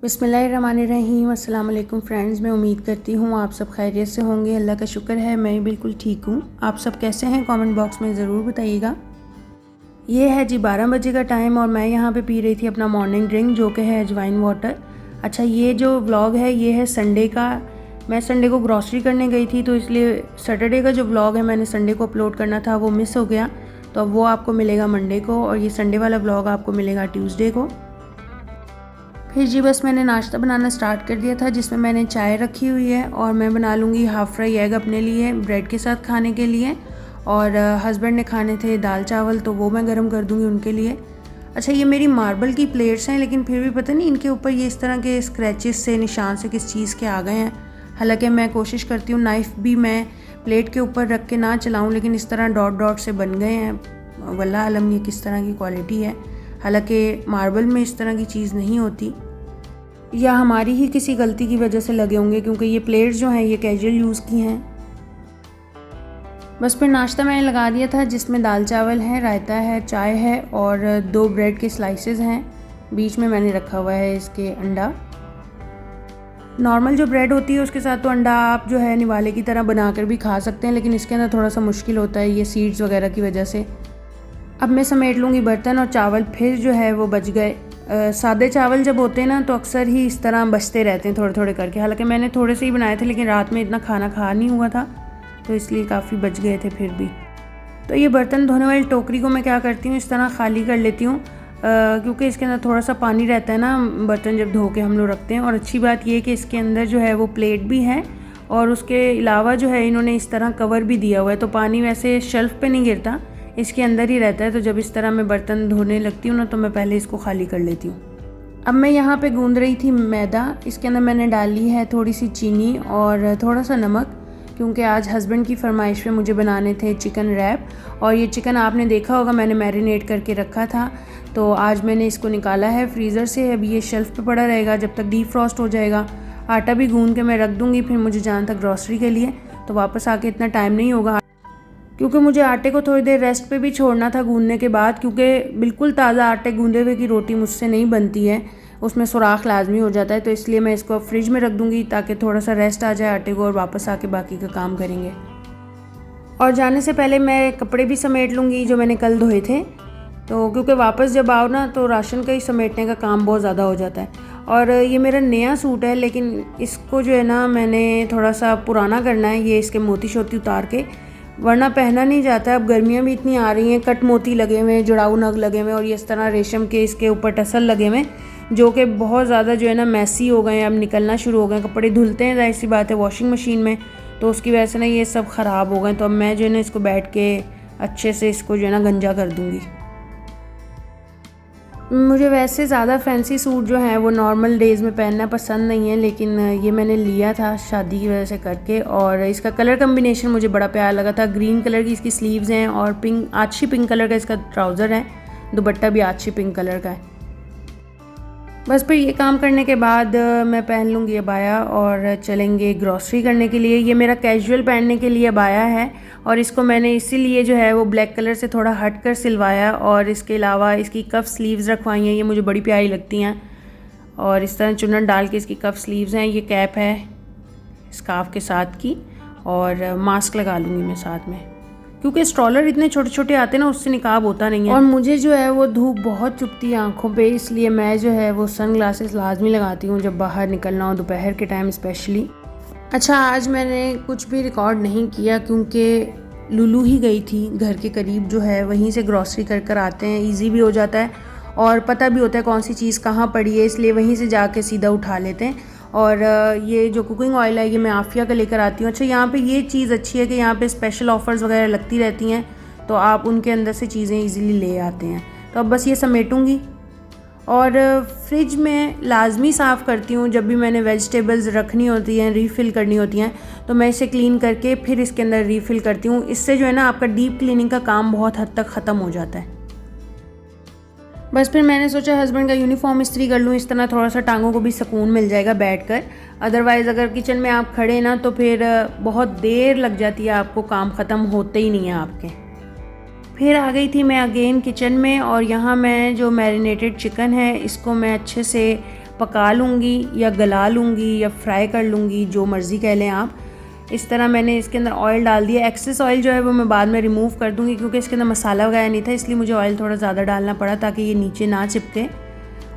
बिस्मिल्लाहिर्रहमानिर्रहीम। अस्सलाम वालेकुम फ्रेंड्स, मैं उम्मीद करती हूँ आप सब खैरियत से होंगे। अल्लाह का शुक्र है मैं बिल्कुल ठीक हूँ। आप सब कैसे हैं कमेंट बॉक्स में ज़रूर बताइएगा। ये है जी 12 बजे का टाइम और मैं यहाँ पे पी रही थी अपना मॉर्निंग ड्रिंक जो कि है अजवाइन वाटर। अच्छा, ये जो व्लॉग है ये है संडे का। मैं संडे को ग्रॉसरी करने गई थी तो इसलिए सैटरडे का जो व्लॉग है मैंने संडे को अपलोड करना था, वो मिस हो गया। तो अब वो आपको मिलेगा मंडे को और ये संडे वाला व्लॉग आपको मिलेगा ट्यूसडे को। फिर जी बस मैंने नाश्ता बनाना स्टार्ट कर दिया था, जिसमें मैंने चाय रखी हुई है और मैं बना लूँगी हाफ़ फ्राई एग अपने लिए ब्रेड के साथ खाने के लिए। और हस्बैंड ने खाने थे दाल चावल, तो वो मैं गर्म कर दूँगी उनके लिए। अच्छा, ये मेरी मार्बल की प्लेट्स हैं, लेकिन फिर भी पता नहीं इनके ऊपर ये इस तरह के स्क्रैचेस से, निशान से किस चीज़ के आ गए हैं। हालांकि मैं कोशिश करती हूँ नाइफ़ भी मैं प्लेट के ऊपर रख के ना चलाऊँ, लेकिन इस तरह डॉट डॉट से बन गए हैं। वल्लाह आलम ये किस तरह की क्वालिटी है। हालांकि मार्बल में इस तरह की चीज़ नहीं होती, या हमारी ही किसी गलती की वजह से लगे होंगे, क्योंकि ये प्लेट्स जो हैं ये कैजुअल यूज़ की हैं। बस फिर नाश्ता मैंने लगा दिया था, जिसमें दाल चावल है, रायता है, चाय है और 2 ब्रेड के स्लाइसेस हैं। बीच में मैंने रखा हुआ है इसके अंडा। नॉर्मल जो ब्रेड होती है उसके साथ तो अंडा आप जो है निवाले की तरह बनाकर भी खा सकते हैं, लेकिन इसके अंदर थोड़ा सा मुश्किल होता है ये सीड्स वगैरह की वजह से। अब मैं समेट लूँगी बर्तन और चावल फिर जो है वो बच गए। सादे चावल जब होते हैं ना तो अक्सर ही इस तरह बचते रहते हैं थोड़े थोड़े करके। हालांकि मैंने थोड़े से ही बनाए थे, लेकिन रात में इतना खाना खा नहीं हुआ था तो इसलिए काफ़ी बच गए थे फिर भी। तो ये बर्तन धोने वाली टोकरी को मैं क्या करती हूँ, इस तरह खाली कर लेती हूँ, क्योंकि इसके अंदर थोड़ा सा पानी रहता है ना बर्तन जब धो के हम लोग रखते हैं। और अच्छी बात ये है कि इसके अंदर जो है वो प्लेट भी है और उसके अलावा जो है इन्होंने इस तरह कवर भी दिया हुआ है, तो पानी वैसे शेल्फ पे नहीं गिरता, इसके अंदर ही रहता है। तो जब इस तरह मैं बर्तन धोने लगती हूँ ना तो मैं पहले इसको खाली कर लेती हूँ। अब मैं यहाँ पे गूंद रही थी मैदा। इसके अंदर मैंने डाली है थोड़ी सी चीनी और थोड़ा सा नमक, क्योंकि आज हस्बैंड की फरमाइश पे मुझे बनाने थे चिकन रैप। और ये चिकन आपने देखा होगा मैंने मैरिनेट करके रखा था, तो आज मैंने इसको निकाला है फ्रीज़र से। अब ये शेल्फ़ पे पड़ा रहेगा जब तक डीप फ्रॉस्ट हो जाएगा। आटा भी गूंद के मैं रख दूँगी, फिर मुझे जाना था ग्रॉसरी के लिए, तो वापस आके इतना टाइम नहीं होगा, क्योंकि मुझे आटे को थोड़ी देर रेस्ट पे भी छोड़ना था गूंदने के बाद, क्योंकि बिल्कुल ताज़ा आटे गूंदे हुए की रोटी मुझसे नहीं बनती है, उसमें सुराख लाजमी हो जाता है। तो इसलिए मैं इसको फ्रिज में रख दूँगी ताकि थोड़ा सा रेस्ट आ जाए आटे को और वापस आके बाकी का काम करेंगे। और जाने से पहले मैं कपड़े भी समेट लूँगी जो मैंने कल धोए थे, तो क्योंकि वापस जब आओ ना तो राशन का ही समेटने का काम बहुत ज़्यादा हो जाता है। और ये मेरा नया सूट है, लेकिन इसको जो है ना मैंने थोड़ा सा पुराना करना है, ये इसके मोती शोती उतार के, वरना पहना नहीं जाता। अब गर्मियाँ भी इतनी आ रही हैं, कट मोती लगे हुए हैं, जुड़ाऊ नग लगे हुए हैं और ये इस तरह रेशम के इसके ऊपर टसल लगे हुए हैं, जो कि बहुत ज़्यादा जो है ना मैसी हो गए हैं, अब निकलना शुरू हो गए। कपड़े धुलते हैं जाहिर सी बात है वॉशिंग मशीन में, तो उसकी वजह से ना ये सब ख़राब हो गए। तो अब मैं जो है ना इसको बैठ के अच्छे से इसको जो है ना गंजा कर दूँगी। मुझे वैसे ज़्यादा फैंसी सूट जो हैं वो नॉर्मल डेज़ में पहनना पसंद नहीं है, लेकिन ये मैंने लिया था शादी की वजह से करके। और इसका कलर कम्बिनेशन मुझे बड़ा प्यारा लगा था। ग्रीन कलर की इसकी स्लीव्स हैं और पिंक, आछी पिंक कलर का इसका ट्राउज़र है, दुपट्टा भी आछी पिंक कलर का है। बस फिर ये काम करने के बाद मैं पहन लूँगी अबाया और चलेंगे ग्रॉसरी करने के लिए। ये मेरा कैजुअल पहनने के लिए अबाया है और इसको मैंने इसीलिए जो है वो ब्लैक कलर से थोड़ा हट कर सिलवाया, और इसके अलावा इसकी कफ स्लीव्स रखवाई हैं, ये मुझे बड़ी प्यारी लगती हैं। और इस तरह चुन्नट डाल के इसकी कफ स्लीव्स हैं। ये कैप है स्कार्फ के साथ की, और मास्क लगा लूँगी मैं साथ में, क्योंकि स्ट्रॉलर इतने छोटे छोटे आते हैं ना उससे निकाब होता नहीं है। और मुझे जो है वो धूप बहुत चुभती है आँखों पे, इसलिए मैं जो है वो सन ग्लासेस लाजमी लगाती हूँ जब बाहर निकलना हो, दोपहर के टाइम स्पेशली। अच्छा, आज मैंने कुछ भी रिकॉर्ड नहीं किया क्योंकि लुलू ही गई थी घर के करीब जो है, वहीं से ग्रॉसरी कर कर आते हैं, ईजी भी हो जाता है और पता भी होता है कौन सी चीज़ कहाँ पड़ी है, इसलिए वहीं से जाके सीधा उठा लेते हैं। और ये जो कुकिंग ऑयल है ये मैं आफिया का लेकर आती हूँ। अच्छा, यहाँ पे ये चीज़ अच्छी है कि यहाँ पे स्पेशल ऑफ़र्स वगैरह लगती रहती हैं, तो आप उनके अंदर से चीज़ें इजीली ले आते हैं। तो अब बस ये समेटूँगी और फ्रिज में लाजमी साफ़ करती हूँ जब भी मैंने वेजिटेबल्स रखनी होती हैं, रीफ़िल करनी होती हैं, तो मैं इसे क्लीन करके फिर इसके अंदर रीफ़िल करती हूँ। इससे जो है ना आपका डीप क्लीनिंग का काम बहुत हद तक ख़त्म हो जाता है। बस फिर मैंने सोचा हस्बैंड का यूनिफॉर्म इस्त्री कर लूँ, इस तरह थोड़ा सा टांगों को भी सुकून मिल जाएगा बैठकर। अदरवाइज़ अगर किचन में आप खड़े ना तो फिर बहुत देर लग जाती है आपको, काम ख़त्म होते ही नहीं है आपके। फिर आ गई थी मैं अगेन किचन में, और यहाँ मैं जो मैरिनेटेड चिकन है इसको मैं अच्छे से पका लूँगी या गला लूँगी या फ्राई कर लूँगी, जो मर्ज़ी कह लें आप। इस तरह मैंने इसके अंदर ऑयल डाल दिया। एक्सेस ऑयल जो है वो मैं बाद में रिमूव कर दूँगी, क्योंकि इसके अंदर मसाला वगैरह नहीं था, इसलिए मुझे ऑयल थोड़ा ज़्यादा डालना पड़ा ताकि ये नीचे ना चिपके।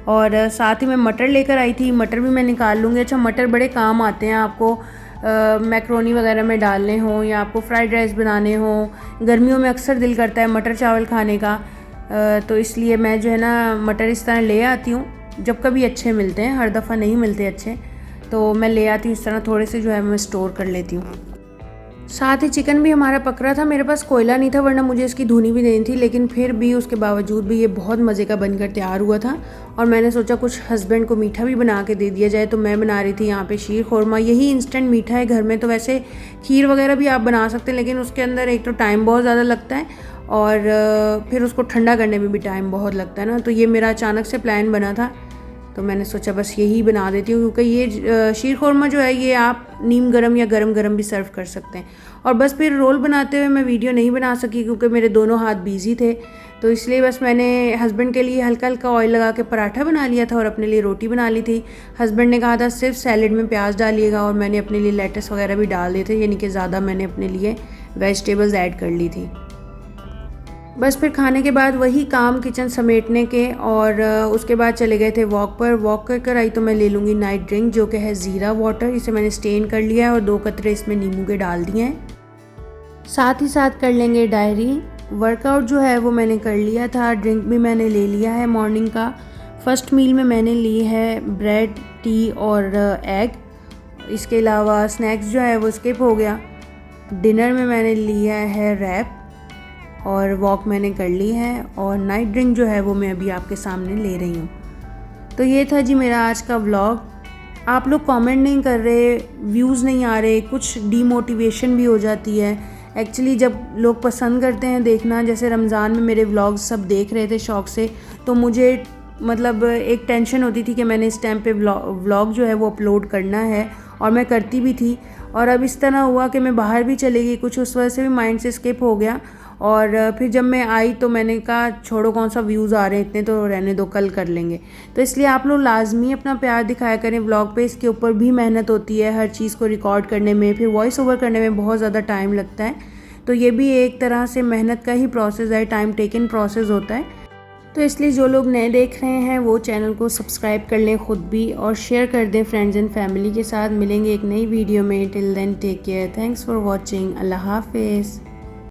और साथ ही मैं मटर लेकर आई थी, मटर भी मैं निकाल लूँगी। अच्छा, मटर बड़े काम आते हैं आपको मैक्रोनी वगैरह में डालने हो या आपको फ्राइड राइस बनाने हो। गर्मियों में अक्सर दिल करता है मटर चावल खाने का, तो इसलिए मैं जो है ना मटर इस तरह ले आती हूँ जब कभी अच्छे मिलते हैं, हर दफ़ा नहीं मिलते अच्छे, तो मैं ले आती हूँ इस तरह, थोड़े से जो है मैं स्टोर कर लेती हूँ। साथ ही चिकन भी हमारा पक रहा था। मेरे पास कोयला नहीं था, वरना मुझे इसकी धुनी भी देनी थी, लेकिन फिर भी उसके बावजूद भी ये बहुत मज़े का बनकर तैयार हुआ था। और मैंने सोचा कुछ हस्बैंड को मीठा भी बना के दे दिया जाए, तो मैं बना रही थी यहाँ पे शीर खोरमा। यही इंस्टेंट मीठा है घर में, तो वैसे खीर वगैरह भी आप बना सकते हैं, लेकिन उसके अंदर एक तो टाइम बहुत ज़्यादा लगता है और फिर उसको ठंडा करने में भी टाइम बहुत लगता है ना। तो ये मेरा अचानक से प्लान बना था, तो मैंने सोचा बस यही बना देती हूँ, क्योंकि ये शीर खोरमा जो है ये आप नीम गरम या गरम गरम भी सर्व कर सकते हैं। और बस फिर रोल बनाते हुए मैं वीडियो नहीं बना सकी, क्योंकि मेरे दोनों हाथ बिज़ी थे, तो इसलिए बस मैंने हस्बैंड के लिए हल्का हल्का ऑयल लगा के पराठा बना लिया था और अपने लिए रोटी बना ली थी। हस्बैंड ने कहा था सिर्फ सैलेड में प्याज डालिएगा, और मैंने अपने लिए लेटस वगैरह भी डाल दिए थे, यानी कि ज़्यादा मैंने अपने लिए वेजिटेबल्स ऐड कर ली थी। बस फिर खाने के बाद वही काम किचन समेटने के, और उसके बाद चले गए थे वॉक पर। वॉक कर कर आई तो मैं ले लूँगी नाइट ड्रिंक, जो कि है ज़ीरा वाटर। इसे मैंने स्टेन कर लिया है और 2 कतरे इसमें नींबू के डाल दिए हैं। साथ ही साथ कर लेंगे डायरी। वर्कआउट जो है वो मैंने कर लिया था, ड्रिंक भी मैंने ले लिया है मॉर्निंग का। फर्स्ट मील में मैंने ली है ब्रेड, टी और एग। इसके अलावा स्नैक्स जो है वो स्किप हो गया। डिनर में मैंने लिया है रैप, और वॉक मैंने कर ली है, और नाइट ड्रिंक जो है वो मैं अभी आपके सामने ले रही हूँ। तो ये था जी मेरा आज का व्लॉग। आप लोग कमेंट नहीं कर रहे, व्यूज़ नहीं आ रहे, कुछ डीमोटिवेशन भी हो जाती है। एक्चुअली जब लोग पसंद करते हैं देखना, जैसे रमज़ान में मेरे व्लॉग्स सब देख रहे थे शौक़ से, तो मुझे मतलब एक टेंशन होती थी कि मैंने इस टाइम पे व्लॉग जो है वो अपलोड करना है, और मैं करती भी थी। और अब इस तरह हुआ कि मैं बाहर भी चली गई, कुछ उस वजह से भी माइंड से स्किप हो गया। और फिर जब मैं आई तो मैंने कहा छोड़ो, कौन सा व्यूज़ आ रहे हैं इतने, तो रहने दो, कल कर लेंगे। तो इसलिए आप लोग लाजमी अपना प्यार दिखाया करें व्लॉग पे। इसके ऊपर भी मेहनत होती है, हर चीज़ को रिकॉर्ड करने में, फिर वॉइस ओवर करने में बहुत ज़्यादा टाइम लगता है। तो ये भी एक तरह से मेहनत का ही प्रोसेस है, टाइम टेकन प्रोसेस होता है। तो इसलिए जो लोग नए देख रहे हैं वो चैनल को सब्सक्राइब कर लें ख़ुद भी, और शेयर कर दें फ्रेंड्स एंड फैमिली के साथ। मिलेंगे एक नई वीडियो में। Till then take care, thanks for watching, अल्लाह हाफिज़।